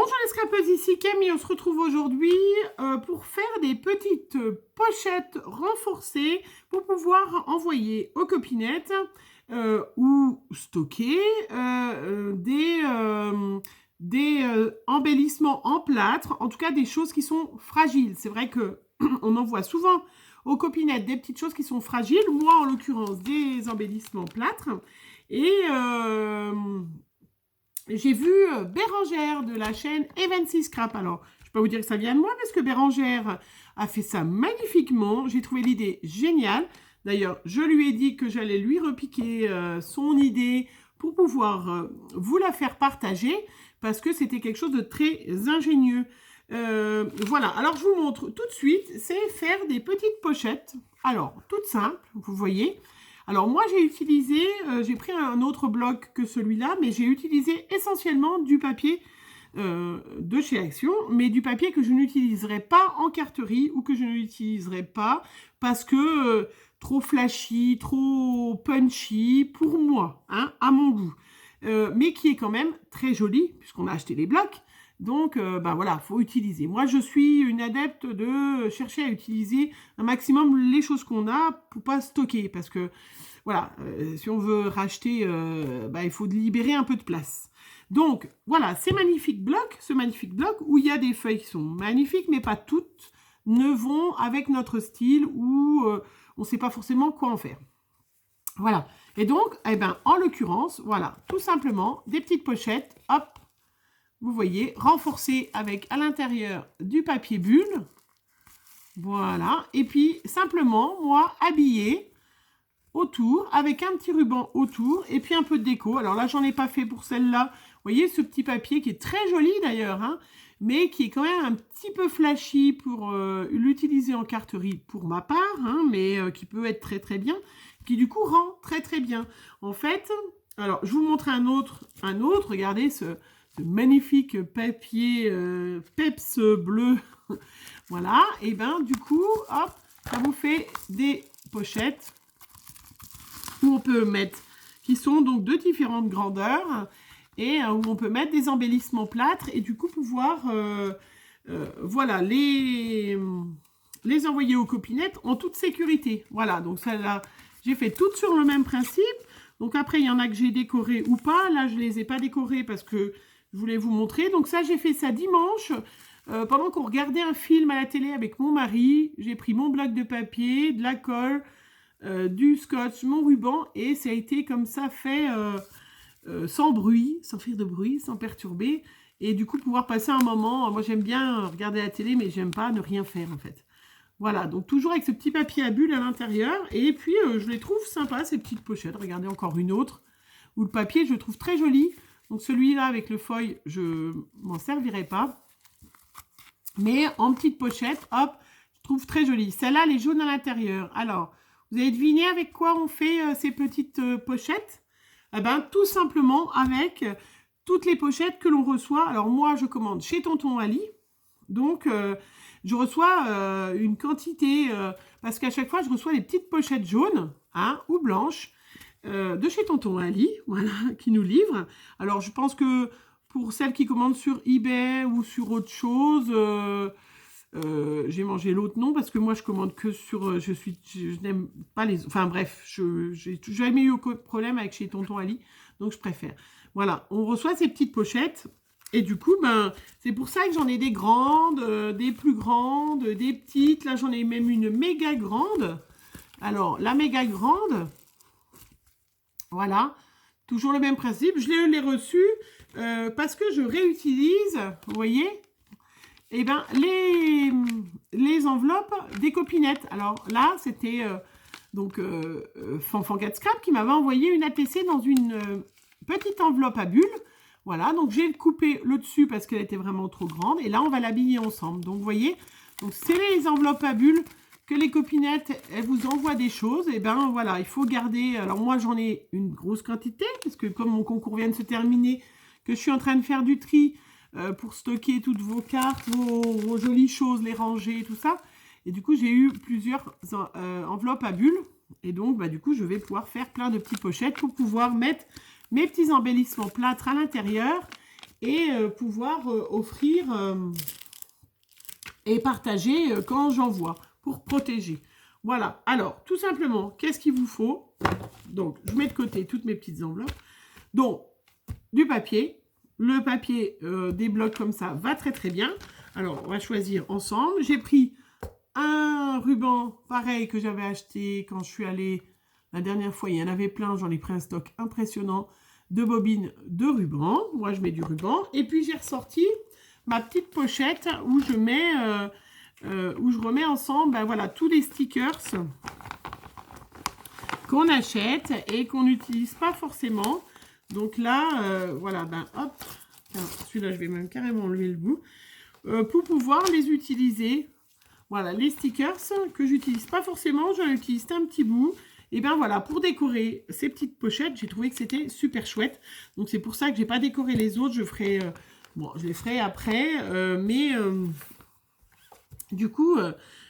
Bonjour les scrapeuses, ici Camille, on se retrouve aujourd'hui pour faire des petites pochettes renforcées pour pouvoir envoyer aux copinettes ou stocker des embellissements en plâtre, en tout cas des choses qui sont fragiles. C'est vrai que on envoie souvent aux copinettes des petites choses qui sont fragiles, moi en l'occurrence des embellissements plâtre. Et j'ai vu Bérangère de la chaîne Evency Scrap. Alors, je peux pas vous dire que ça vient de moi parce que Bérangère a fait ça magnifiquement. J'ai trouvé l'idée géniale. D'ailleurs, je lui ai dit que j'allais lui repiquer son idée pour pouvoir vous la faire partager parce que c'était quelque chose de très ingénieux. Voilà, alors je vous montre tout de suite, c'est faire des petites pochettes. Alors, toutes simples, vous voyez. Alors moi j'ai utilisé, j'ai pris un autre bloc que celui-là, mais j'ai utilisé essentiellement du papier de chez Action, mais du papier que je n'utiliserai pas en carterie ou que je n'utiliserai pas parce que trop flashy, trop punchy pour moi, hein, à mon goût. Mais qui est quand même très joli puisqu'on a acheté les blocs. Donc, bah voilà, faut utiliser. Moi, je suis une adepte de chercher à utiliser un maximum les choses qu'on a pour pas stocker. Parce que, voilà, si on veut racheter, bah, il faut libérer un peu de place. Donc, voilà, ce magnifique bloc où il y a des feuilles qui sont magnifiques, mais pas toutes ne vont avec notre style ou on ne sait pas forcément quoi en faire. Voilà. Et donc, eh ben, en l'occurrence, voilà, tout simplement, des petites pochettes, hop, vous voyez, renforcé avec à l'intérieur du papier bulle. Voilà. Et puis, simplement, moi, habillé autour, avec un petit ruban autour, et puis un peu de déco. Alors là, j'en ai pas fait pour celle-là. Vous voyez, ce petit papier qui est très joli d'ailleurs, hein, mais qui est quand même un petit peu flashy pour l'utiliser en carterie pour ma part, hein, mais qui peut être très très bien, qui du coup rend très très bien. En fait, alors, je vous montre un autre, regardez ce magnifique papier peps bleu. Voilà, et ben du coup, hop, ça vous fait des pochettes où on peut mettre, qui sont donc de différentes grandeurs, et où on peut mettre des embellissements plâtre, et du coup pouvoir, voilà, les envoyer aux copinettes en toute sécurité. Voilà, donc ça là, j'ai fait toutes sur le même principe. Donc après, il y en a que j'ai décoré ou pas. Là, je ne les ai pas décorées parce que je voulais vous montrer. Donc ça, j'ai fait ça dimanche. Pendant qu'on regardait un film à la télé avec mon mari, j'ai pris mon bloc de papier, de la colle, du scotch, mon ruban. Et ça a été comme ça fait sans bruit, sans faire de bruit, sans perturber. Et du coup, pouvoir passer un moment. Moi, j'aime bien regarder la télé, mais j'aime pas ne rien faire en fait. Voilà, donc toujours avec ce petit papier à bulles à l'intérieur. Et puis, je les trouve sympas, ces petites pochettes. Regardez encore une autre, où le papier, je le trouve très joli. Donc celui-là, avec le foil, je m'en servirai pas. Mais en petite pochette, hop, je trouve très joli. Celle-là, elle est jaune à l'intérieur. Alors, vous avez deviné avec quoi on fait ces petites pochettes? Eh bien, tout simplement avec toutes les pochettes que l'on reçoit. Alors moi, je commande chez Tonton Ali. Donc, je reçois une quantité, parce qu'à chaque fois, je reçois des petites pochettes jaunes, hein, ou blanches, de chez Tonton Ali, voilà, qui nous livre. Alors, je pense que pour celles qui commandent sur eBay ou sur autre chose, j'ai mangé l'autre nom, parce que moi, je commande que sur... je n'aime pas les... Enfin, bref, j'ai jamais eu aucun problème avec chez Tonton Ali, donc je préfère. Voilà, on reçoit ces petites pochettes. Et du coup, ben, c'est pour ça que j'en ai des grandes, des plus grandes, des petites. Là, j'en ai même une méga grande. Alors, la méga grande, voilà, toujours le même principe. Je l'ai reçue parce que je réutilise, vous voyez, eh ben, les enveloppes des copinettes. Alors là, c'était Fanfan 4 Scrap qui m'avait envoyé une ATC dans une petite enveloppe à bulles. Voilà, donc j'ai coupé le dessus parce qu'elle était vraiment trop grande. Et là, on va l'habiller ensemble. Donc, vous voyez, c'est les enveloppes à bulles que les copinettes, elles vous envoient des choses. Et ben voilà, il faut garder... Alors, moi, j'en ai une grosse quantité parce que comme mon concours vient de se terminer, que je suis en train de faire du tri pour stocker toutes vos cartes, vos jolies choses, les ranger, tout ça. Et du coup, j'ai eu plusieurs enveloppes à bulles. Et donc, bah, du coup, je vais pouvoir faire plein de petites pochettes pour pouvoir mettre mes petits embellissements plâtre à l'intérieur et pouvoir offrir et partager quand j'en vois pour protéger. Voilà, alors tout simplement, qu'est-ce qu'il vous faut? Donc, je mets de côté toutes mes petites enveloppes. Donc, du papier. Le papier des blocs comme ça va très très bien. Alors, on va choisir ensemble. J'ai pris un ruban pareil que j'avais acheté quand je suis allée la dernière fois. Il y en avait plein, j'en ai pris un stock impressionnant de bobines de ruban. Moi, je mets du ruban. Et puis, j'ai ressorti ma petite pochette où je mets... où je remets ensemble ben voilà, tous les stickers qu'on achète et qu'on n'utilise pas forcément. Donc là, voilà, ben hop, celui-là, je vais même carrément enlever le bout, pour pouvoir les utiliser. Voilà, les stickers que j'utilise pas forcément, j'en utilise un petit bout. Et bien voilà, pour décorer ces petites pochettes, j'ai trouvé que c'était super chouette. Donc c'est pour ça que j'ai pas décoré les autres, je ferai, bon, je les ferai après, mais... du coup,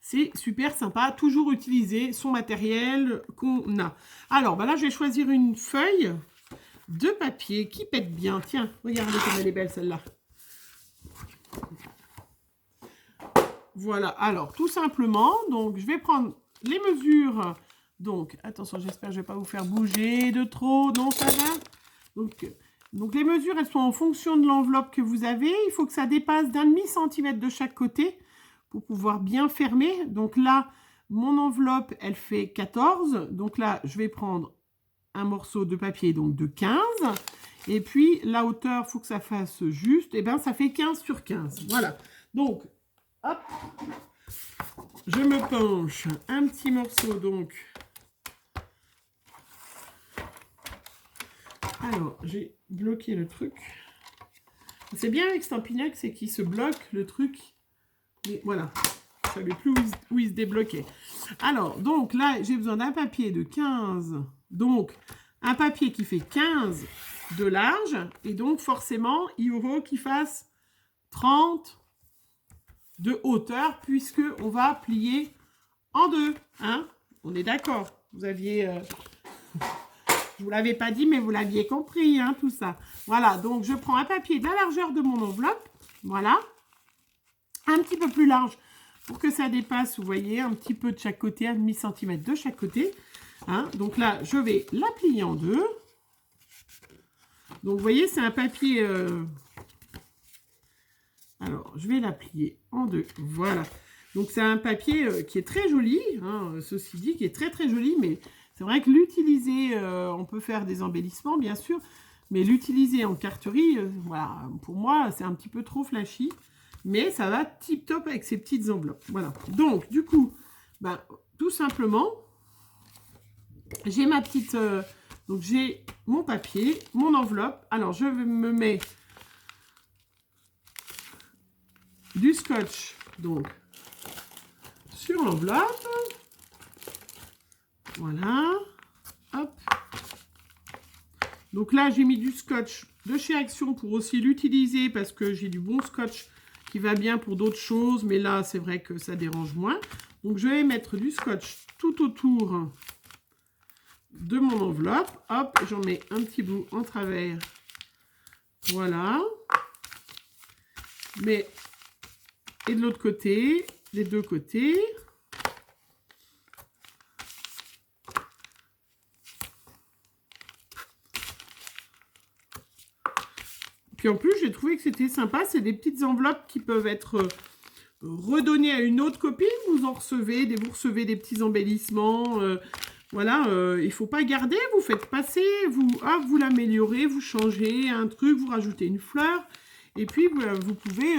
c'est super sympa. Toujours utiliser son matériel qu'on a. Alors, bah là, je vais choisir une feuille de papier qui pète bien. Tiens, regardez comme elle est belle, celle-là. Voilà. Alors, tout simplement, donc, je vais prendre les mesures. Donc, attention, j'espère que je ne vais pas vous faire bouger de trop. Non, ça va. Donc, les mesures, elles sont en fonction de l'enveloppe que vous avez. Il faut que ça dépasse d'1,5 centimètre de chaque côté pour pouvoir bien fermer. Donc là, mon enveloppe, elle fait 14. Donc là, je vais prendre un morceau de papier donc de 15. Et puis, la hauteur, il faut que ça fasse juste. Et bien, ça fait 15 sur 15. Voilà. Donc, hop, je me penche un petit morceau, donc. Alors, j'ai bloqué le truc. C'est bien avec Stampin' Up, c'est qu'il se bloque le truc. Mais voilà, je ne savais plus où il se débloquait. Alors, donc là, j'ai besoin d'un papier de 15. Donc, un papier qui fait 15 de large. Et donc, forcément, il faut qu'il fasse 30 de hauteur, puisqu'on va plier en deux. Hein? On est d'accord. Vous aviez... je ne vous l'avais pas dit, mais vous l'aviez compris, hein, tout ça. Voilà, donc je prends un papier de la largeur de mon enveloppe. Voilà. Un petit peu plus large pour que ça dépasse, vous voyez, un petit peu de chaque côté, 1,5 centimètre de chaque côté. Hein. Donc là, je vais la plier en deux. Donc, vous voyez, c'est un papier... Alors, je vais la plier en deux. Voilà. Donc, c'est un papier qui est très joli, hein, ceci dit, qui est très, très joli. Mais c'est vrai que l'utiliser, on peut faire des embellissements, bien sûr. Mais l'utiliser en carterie, voilà, pour moi, c'est un petit peu trop flashy. Mais ça va tip top avec ces petites enveloppes. Voilà. Donc, du coup, ben, tout simplement, j'ai ma petite... donc, j'ai mon papier, mon enveloppe. Alors, je me mets du scotch, donc, sur l'enveloppe. Voilà. Hop. Donc là, j'ai mis du scotch de chez Action pour aussi l'utiliser parce que j'ai du bon scotch qui va bien pour d'autres choses, mais là, c'est vrai que ça dérange moins. Donc, je vais mettre du scotch tout autour de mon enveloppe. Hop, j'en mets un petit bout en travers. Voilà. Mais, et de l'autre côté, les deux côtés. Puis en plus, j'ai trouvé que c'était sympa. C'est des petites enveloppes qui peuvent être redonnées à une autre copine. Vous recevez des petits embellissements. Voilà, il ne faut pas garder. Vous faites passer, vous l'améliorez, vous changez un truc, vous rajoutez une fleur. Et puis, vous pouvez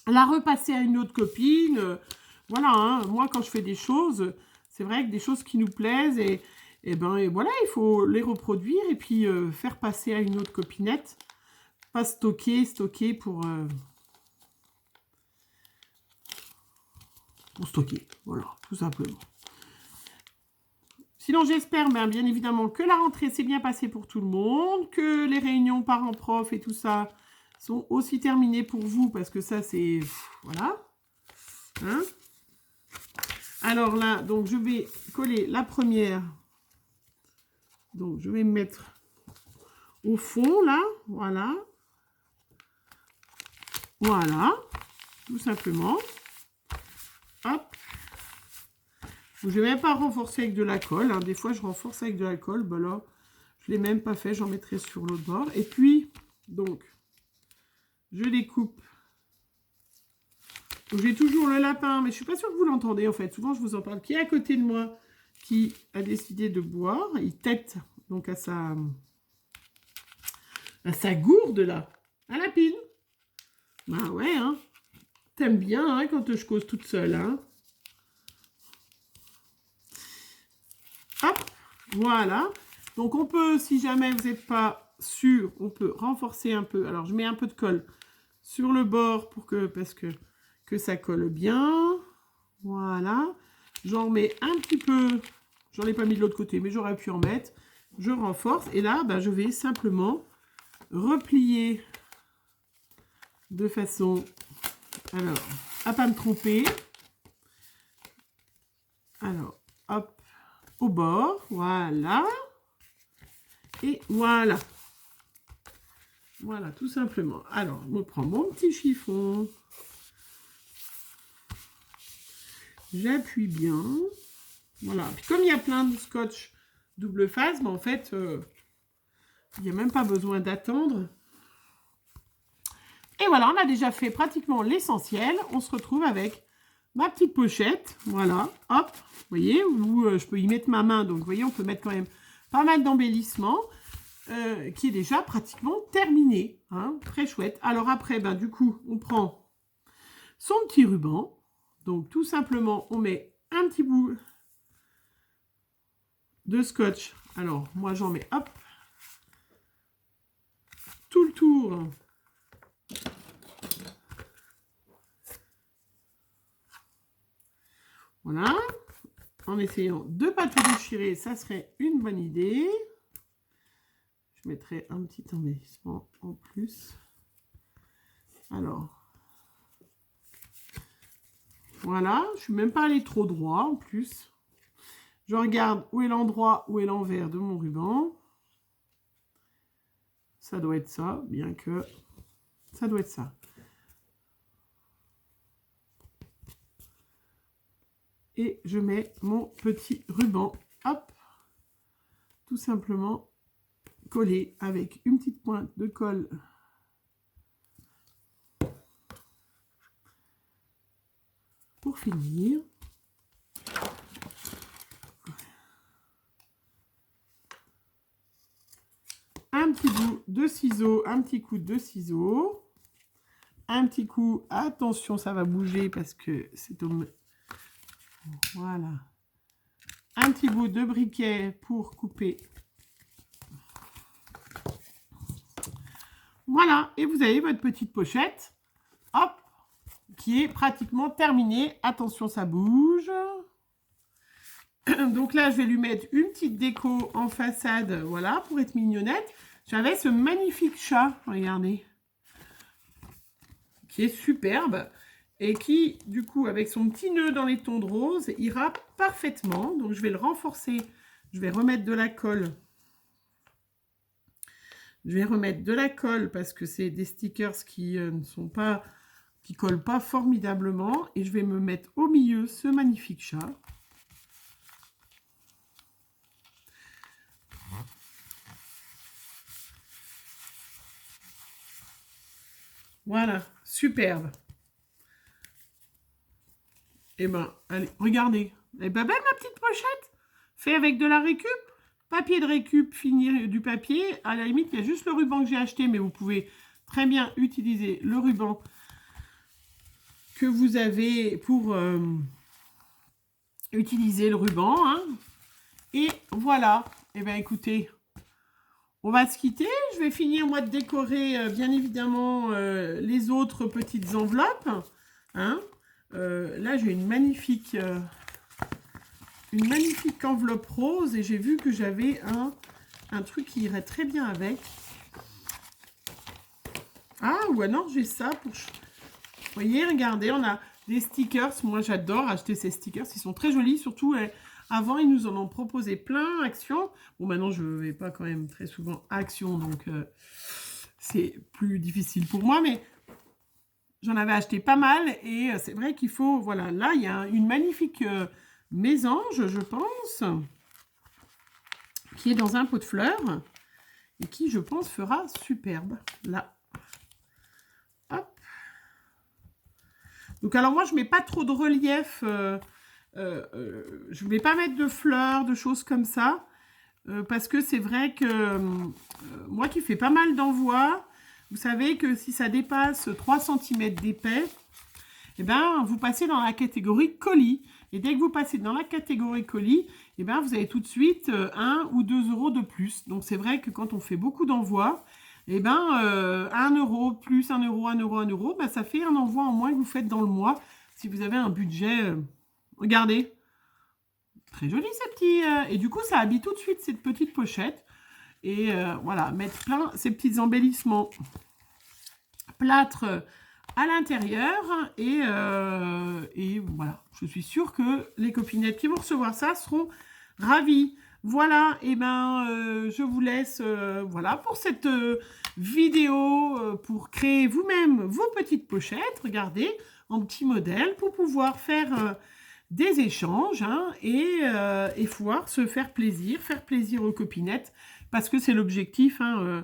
la repasser à une autre copine. Voilà, hein, moi, quand je fais des choses, c'est vrai que des choses qui nous plaisent. Et voilà, il faut les reproduire et puis faire passer à une autre copinette. Pas stocker pour stocker. Voilà, tout simplement. Sinon, j'espère bien évidemment que la rentrée s'est bien passée pour tout le monde, que les réunions parents-prof et tout ça sont aussi terminées pour vous, parce que ça, c'est... Voilà. Hein? Alors là, donc je vais coller la première. Donc, je vais me mettre au fond, là. Voilà. Voilà, tout simplement. Hop. Je ne vais même pas renforcer avec de la colle. Hein. Des fois, je renforce avec de la colle. Ben là, je ne l'ai même pas fait. J'en mettrai sur l'autre bord. Et puis, donc, je découpe. J'ai toujours le lapin, mais je ne suis pas sûre que vous l'entendez, en fait. Souvent, je vous en parle. Qui est à côté de moi, qui a décidé de boire. Il tète donc à sa gourde, là. À la pile. Bah ouais, hein. T'aimes bien, hein, quand je cause toute seule, hein. Hop, voilà. Donc, on peut, si jamais vous n'êtes pas sûr, on peut renforcer un peu. Alors, je mets un peu de colle sur le bord pour que, que ça colle bien. Voilà. J'en mets un petit peu. J'en ai pas mis de l'autre côté, mais j'aurais pu en mettre. Je renforce. Et là, ben, je vais simplement replier de façon, alors, à pas me tromper. Alors, hop, au bord, voilà. Et voilà. Voilà, tout simplement. Alors, je me prends mon petit chiffon. J'appuie bien. Voilà. Puis comme il y a plein de scotch double face, ben en fait, il n'y a même pas besoin d'attendre. Et voilà, on a déjà fait pratiquement l'essentiel. On se retrouve avec ma petite pochette. Voilà, hop, vous voyez, où je peux y mettre ma main. Donc, vous voyez, on peut mettre quand même pas mal d'embellissements. Qui est déjà pratiquement terminé. Hein, très chouette. Alors après, ben, du coup, on prend son petit ruban. Donc, tout simplement, on met un petit bout de scotch. Alors, moi, j'en mets, hop, tout le tour. Voilà. En essayant de ne pas tout déchirer, ça serait une bonne idée. Je mettrai un petit embellissement en plus. Alors, voilà. Je ne suis même pas allée trop droit en plus. Je regarde où est l'endroit, où est l'envers de mon ruban. Ça doit être ça, bien que ça doit être ça. Et je mets mon petit ruban, hop, tout simplement collé avec une petite pointe de colle. Pour finir. Un petit bout de ciseaux, un petit coup de ciseaux. Un petit coup, attention, ça va bouger parce que c'est au... Voilà. Un petit bout de briquet pour couper. Voilà, et vous avez votre petite pochette, hop, qui est pratiquement terminée. Attention, ça bouge. Donc là, je vais lui mettre une petite déco en façade, voilà, pour être mignonnette. J'avais ce magnifique chat, regardez, qui est superbe et qui, du coup, avec son petit nœud dans les tons de rose, ira parfaitement. Donc, je vais le renforcer. Je vais remettre de la colle. Je vais remettre de la colle parce que c'est des stickers qui ne sont pas, qui collent pas formidablement. Et je vais me mettre au milieu ce magnifique chat. Voilà, superbe. Eh ben, allez, regardez. Elle est pas belle, ma petite pochette? Fait avec de la récup. Papier de récup, finir du papier. À la limite, il y a juste le ruban que j'ai acheté, mais vous pouvez très bien utiliser le ruban que vous avez pour utiliser le ruban. Hein. Et voilà. Eh bien, écoutez, on va se quitter. Je vais finir, moi, de décorer, bien évidemment, les autres petites enveloppes. Hein. Là, j'ai une magnifique enveloppe rose et j'ai vu que j'avais un truc qui irait très bien avec. Ah, ou alors j'ai ça pour... Vous voyez, regardez, on a des stickers. Moi, j'adore acheter ces stickers. Ils sont très jolis, surtout... Avant, ils nous en ont proposé plein, Action. Bon, maintenant, je ne vais pas quand même très souvent à Action, donc c'est plus difficile pour moi. Mais J'en avais acheté pas mal et c'est vrai qu'il faut... Voilà, là, il y a une magnifique mésange, je pense, qui est dans un pot de fleurs et qui, je pense, fera superbe. Là. Hop. Donc, alors moi, je ne mets pas trop de relief. Je ne vais pas mettre de fleurs, de choses comme ça. Parce que c'est vrai que moi qui fais pas mal d'envois, vous savez que si ça dépasse 3 cm d'épais, eh ben, vous passez dans la catégorie colis. Et dès que vous passez dans la catégorie colis, eh ben, vous avez tout de suite 1 ou 2 euros de plus. Donc c'est vrai que quand on fait beaucoup d'envois, eh ben, 1 euro plus 1 euro, 1 euro, 1 euro, ben, ça fait un envoi en moins que vous faites dans le mois. Si vous avez un budget, regardez. Très joli ces petits... et du coup, ça habille tout de suite cette petite pochette. Et voilà, mettre plein ces petits embellissements plâtre à l'intérieur. Et voilà, je suis sûre que les copinettes qui vont recevoir ça seront ravies. Voilà, et ben je vous laisse voilà, pour cette vidéo, pour créer vous-même vos petites pochettes. Regardez, en petit modèle, pour pouvoir faire... des échanges hein, et pouvoir se faire plaisir aux copinettes, parce que c'est l'objectif, hein,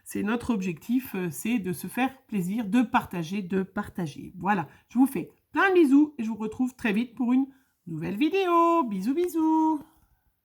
c'est notre objectif, c'est de se faire plaisir, de partager. Voilà, je vous fais plein de bisous et je vous retrouve très vite pour une nouvelle vidéo. Bisous, bisous.